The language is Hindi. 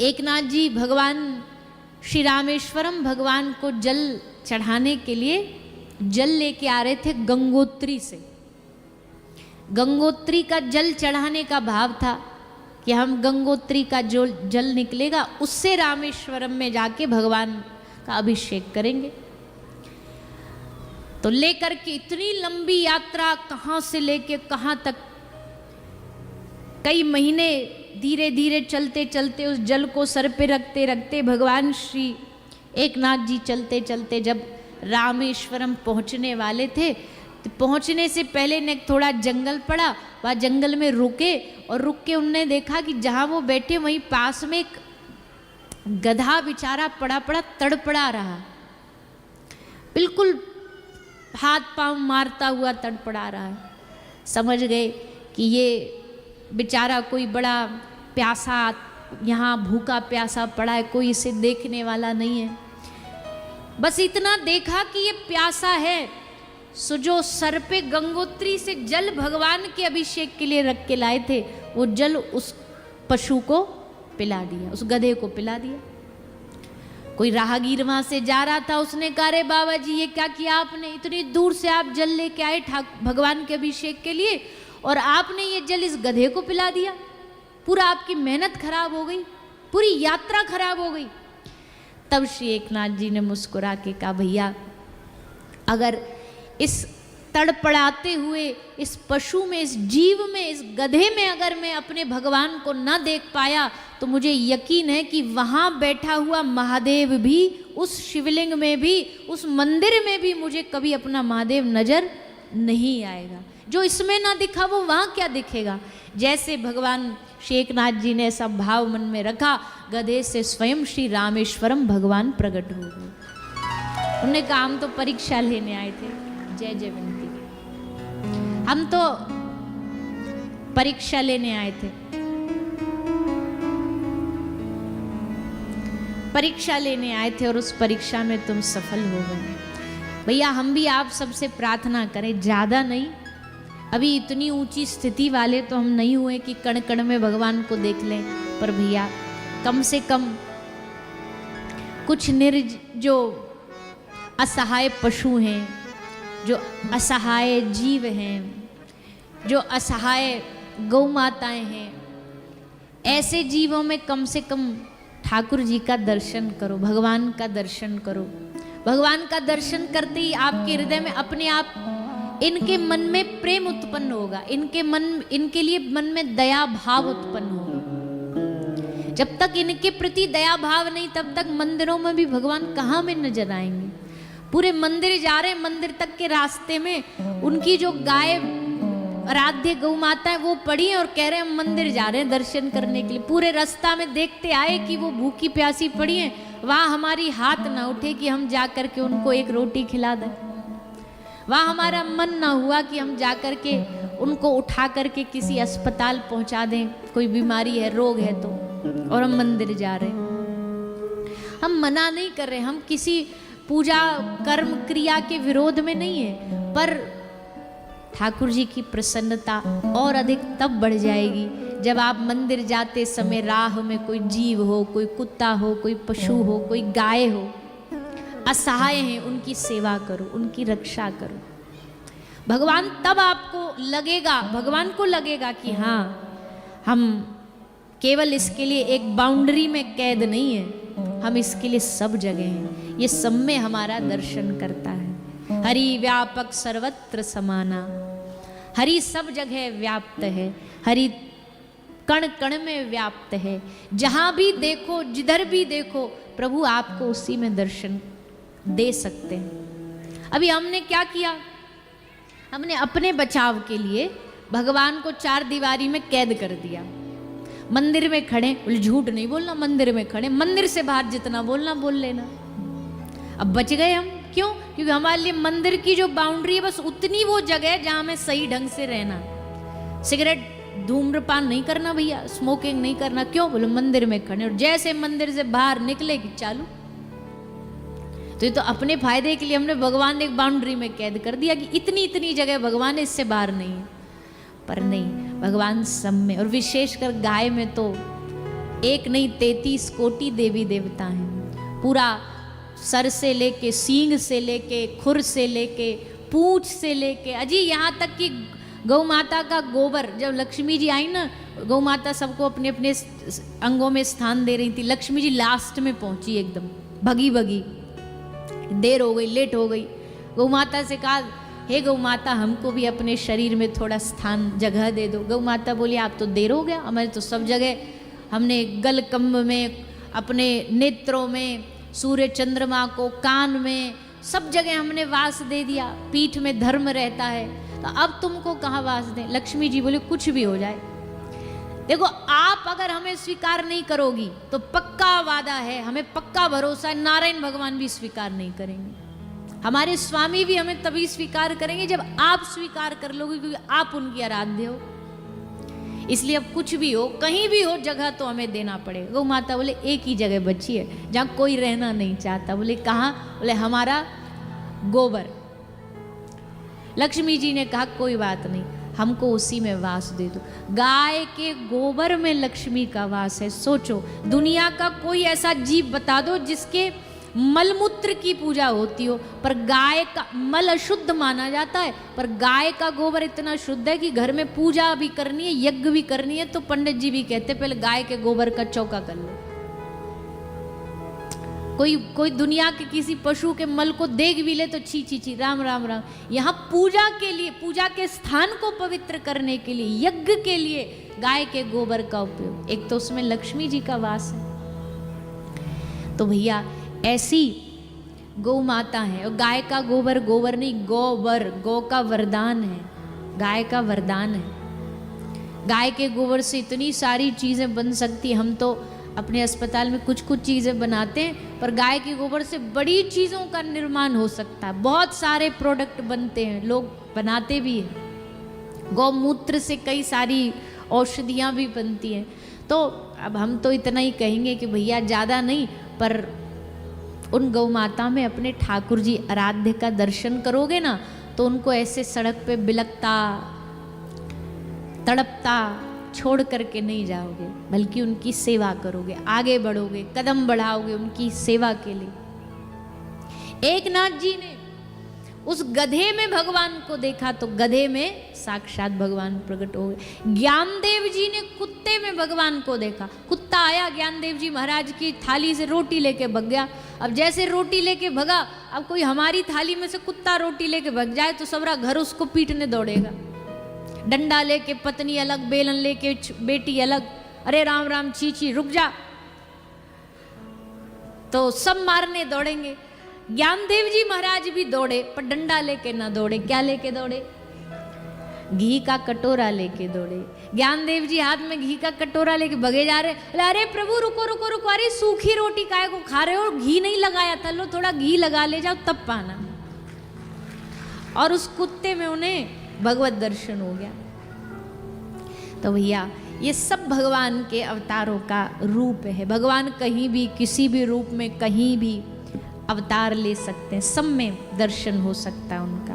एकनाथ जी भगवान श्री रामेश्वरम भगवान को जल चढ़ाने के लिए जल लेके आ रहे थे गंगोत्री से। गंगोत्री का जल चढ़ाने का भाव था कि हम गंगोत्री का जो जल निकलेगा उससे रामेश्वरम में जाके भगवान का अभिषेक करेंगे। तो लेकर के इतनी लंबी यात्रा कहाँ से लेके कहाँ तक, कई महीने धीरे धीरे चलते चलते उस जल को सर पे रखते रखते भगवान श्री एकनाथ जी चलते चलते जब रामेश्वरम पहुंचने वाले थे तो पहुंचने से पहले ने थोड़ा जंगल पड़ा, वह जंगल में रुके और रुक के उनने देखा कि जहाँ वो बैठे वहीं पास में एक गधा बेचारा पड़ा पड़ा तड़पड़ा रहा, बिल्कुल हाथ पांव मारता हुआ तड़पड़ा रहा है। समझ गए कि ये बेचारा कोई बड़ा प्यासा यहाँ भूखा प्यासा पड़ा है, कोई इसे देखने वाला नहीं है। बस इतना देखा कि ये प्यासा है, सो जो सर पे गंगोत्री से जल भगवान के अभिषेक के लिए रख के लाए थे वो जल उस पशु को पिला दिया, उस गधे को पिला दिया। कोई राहगीर वहां से जा रहा था, उसने कहा रे बाबा जी ये क्या किया आपने, इतनी दूर से आप जल लेके आए भगवान के अभिषेक के लिए और आपने ये जल इस गधे को पिला दिया, पूरा आपकी मेहनत खराब हो गई, पूरी यात्रा खराब हो गई। तब श्री एकनाथ जी ने मुस्कुरा के कहा भैया अगर इस तड़पड़ाते हुए इस पशु में, इस जीव में, इस गधे में अगर मैं अपने भगवान को न देख पाया तो मुझे यकीन है कि वहाँ बैठा हुआ महादेव भी, उस शिवलिंग में भी, उस मंदिर में भी मुझे कभी अपना महादेव नजर नहीं आएगा। जो इसमें ना दिखा वो वहाँ क्या दिखेगा। जैसे भगवान श्री एकनाथ जी ने ऐसा भाव मन में रखा, गधे से स्वयं श्री रामेश्वरम भगवान प्रकट हो गए। उन्होंने कहा हम तो परीक्षा लेने आए थे, जय जय विनती, हम तो परीक्षा लेने आए थे, परीक्षा लेने आए थे और उस परीक्षा में तुम सफल हो गए। भैया हम भी आप सबसे प्रार्थना करें, ज्यादा नहीं, अभी इतनी ऊंची स्थिति वाले तो हम नहीं हुए कि कण कण में भगवान को देख लें, पर भैया कम से कम कुछ जो असहाय पशु हैं, जो असहाय जीव हैं, जो असहाय गौ माताएं हैं, ऐसे जीवों में कम से कम ठाकुर जी का दर्शन करो, भगवान का दर्शन करो। भगवान का दर्शन करते ही आपके हृदय में अपने आप इनके मन में प्रेम उत्पन्न होगा, इनके लिए मन में दया भाव उत्पन्न होगा। जब तक इनके प्रति दया भाव नहीं तब तक मंदिरों में भी भगवान कहाँ में नजर आएंगे। पूरे मंदिर जा रहे हैं, मंदिर तक के रास्ते में उनकी जो गाय आराध्य गौ माता है वो पड़ी है और कह रहे हैं हम मंदिर जा रहे हैं दर्शन करने के लिए। पूरे रास्ता में देखते आए कि वो भूखी प्यासी पड़ी है, वहाँ हमारी हाथ ना उठे कि हम जा कर के उनको एक रोटी खिला दें, वहाँ हमारा मन ना हुआ कि हम जा कर के उनको उठा करके किसी अस्पताल पहुँचा दें, कोई बीमारी है, रोग है तो, और हम मंदिर जा रहे हैं। हम मना नहीं कर रहे, हम किसी पूजा कर्म क्रिया के विरोध में नहीं है, पर ठाकुर जी की प्रसन्नता और अधिक तब बढ़ जाएगी जब आप मंदिर जाते समय राह में कोई जीव हो, कोई कुत्ता हो, कोई पशु हो, कोई गाय हो, असहाय हैं, उनकी सेवा करो, उनकी रक्षा करो। भगवान तब आपको लगेगा, भगवान को लगेगा कि हाँ हम केवल इसके लिए एक बाउंड्री में कैद नहीं है, हम इसके लिए सब जगह हैं, ये सब में हमारा दर्शन करता है। हरि व्यापक सर्वत्र समाना, हरि सब जगह व्याप्त है, हरि कण कण में व्याप्त है, जहाँ भी देखो जिधर भी देखो प्रभु आपको उसी में दर्शन दे सकते हैं। अभी हमने क्या किया, हमने अपने बचाव के लिए भगवान को चार दीवारी में कैद कर दिया। मंदिर में खड़े, झूठ नहीं बोलना, मंदिर में खड़े, मंदिर से बाहर जितना बोलना बोल लेना। अब बच गए हम, क्यों? क्योंकि हमारे लिए मंदिर की जो बाउंड्री है बस उतनी वो जगह है जहाँ हमें सही ढंग से रहना। सिगरेट धूम्रपान नहीं करना भैया, स्मोकिंग नहीं करना, क्यों? बोलो मंदिर में खड़े, और जैसे मंदिर से बाहर निकले कि चालू। तो ये तो अपने फायदे के लिए हमने भगवान ने एक बाउंड्री में कैद कर दिया कि इतनी इतनी जगह भगवान है, इससे बाहर नहीं है। पर नहीं, भगवान सब में, और विशेषकर गाय में तो एक नहीं 33 कोटि देवी देवता हैं। पूरा सर से लेके, सींग से लेके, खुर से लेके, पूंछ से लेके, अजी यहाँ तक कि गौ माता का गोबर, जब लक्ष्मी जी आई ना, गौ माता सबको अपने अपने अंगों में स्थान दे रही थी, लक्ष्मी जी लास्ट में पहुंची एकदम भगी भगी, देर हो गई, लेट हो गई। गौ माता से कहा, हे गौ माता हमको भी अपने शरीर में थोड़ा स्थान जगह दे दो। गौ माता बोली, आप तो देर हो गया, हमारे तो सब जगह, हमने गलकंब में, अपने नेत्रों में, सूर्य चंद्रमा को कान में, सब जगह हमने वास दे दिया, पीठ में धर्म रहता है, तो अब तुमको कहाँ वास दें। लक्ष्मी जी बोले, कुछ भी हो जाए, देखो आप अगर हमें स्वीकार नहीं करोगी तो पक्का वादा है, हमें पक्का भरोसा है, नारायण भगवान भी स्वीकार नहीं करेंगे, हमारे स्वामी भी हमें तभी स्वीकार करेंगे जब आप स्वीकार कर लोगे, क्योंकि आप उनकी आराध्य हो। इसलिए अब कुछ भी हो, कहीं भी हो, जगह तो हमें देना पड़ेगा। गौ माता बोले, एक ही जगह बची है जहाँ कोई रहना नहीं चाहता। बोले कहाँ? बोले हमारा गोबर। लक्ष्मी जी ने कहा, कोई बात नहीं, हमको उसी में वास दे दो। गाय के गोबर में लक्ष्मी का वास है। सोचो, दुनिया का कोई ऐसा जीव बता दो जिसके मलमूत्र की पूजा होती हो, पर गाय का मल अशुद्ध माना जाता है, पर गाय का गोबर इतना शुद्ध है कि घर में पूजा भी करनी है, यज्ञ भी करनी है, तो पंडित जी भी कहते पहले गाय के गोबर का चौका कर लो। कोई दुनिया के किसी पशु के मल को देख भी ले तो छी छी छी, राम राम राम। यहाँ पूजा के लिए, पूजा के स्थान को पवित्र करने के लिए, यज्ञ के लिए गाय के गोबर का उपयोग। एक तो उसमें लक्ष्मी जी का वास है। तो भैया ऐसी गौ माता है। और गाय का गोबर, गोबर नहीं, गोबर, गौ का वरदान है, गाय का वरदान है। गाय के गोबर से इतनी सारी चीज़ें बन सकती। हम तो अपने अस्पताल में कुछ कुछ चीज़ें बनाते हैं, पर गाय के गोबर से बड़ी चीज़ों का निर्माण हो सकता है। बहुत सारे प्रोडक्ट बनते हैं, लोग बनाते भी हैं। गौमूत्र से कई सारी औषधियाँ भी बनती हैं। तो अब हम तो इतना ही कहेंगे कि भैया ज़्यादा नहीं, पर उन गौ माता में अपने ठाकुर जी आराध्य का दर्शन करोगे ना, तो उनको ऐसे सड़क पे बिलकता तड़पता छोड़ करके नहीं जाओगे, बल्कि उनकी सेवा करोगे, आगे बढ़ोगे, कदम बढ़ाओगे उनकी सेवा के लिए। एक नाथ जी ने उस गधे में भगवान को देखा तो गधे में साक्षात भगवान प्रकट हो गए। ज्ञानदेव जी ने कुत्ते में भगवान को देखा। कुत्ता आया, ज्ञानदेव जी महाराज की थाली से रोटी लेके भग गया। अब जैसे रोटी लेके भगा, अब कोई हमारी थाली में से कुत्ता रोटी लेके भग जाए तो सबरा घर उसको पीटने दौड़ेगा। डंडा लेके पत्नी अलग, बेलन लेके बेटी अलग, अरे राम राम छी छी, रुक जा, तो सब मारने दौड़ेंगे। ज्ञानदेव जी महाराज भी दौड़े, पर डंडा लेके ना दौड़े। क्या लेके दौड़े? घी का कटोरा लेके दौड़े। ज्ञानदेव जी हाथ में घी का कटोरा लेके भगे जा रहे। अरे प्रभु रुको रुको रुको, अरे सूखी रोटी काहे को खा रहे हो, घी नहीं लगाया था, लो थोड़ा घी लगा ले जाओ तब पाना। और उस कुत्ते में उन्हें भगवत दर्शन हो गया। तो भैया ये सब भगवान के अवतारों का रूप है। भगवान कहीं भी, किसी भी रूप में, कहीं भी अवतार ले सकते हैं, सब में दर्शन हो सकता है उनका।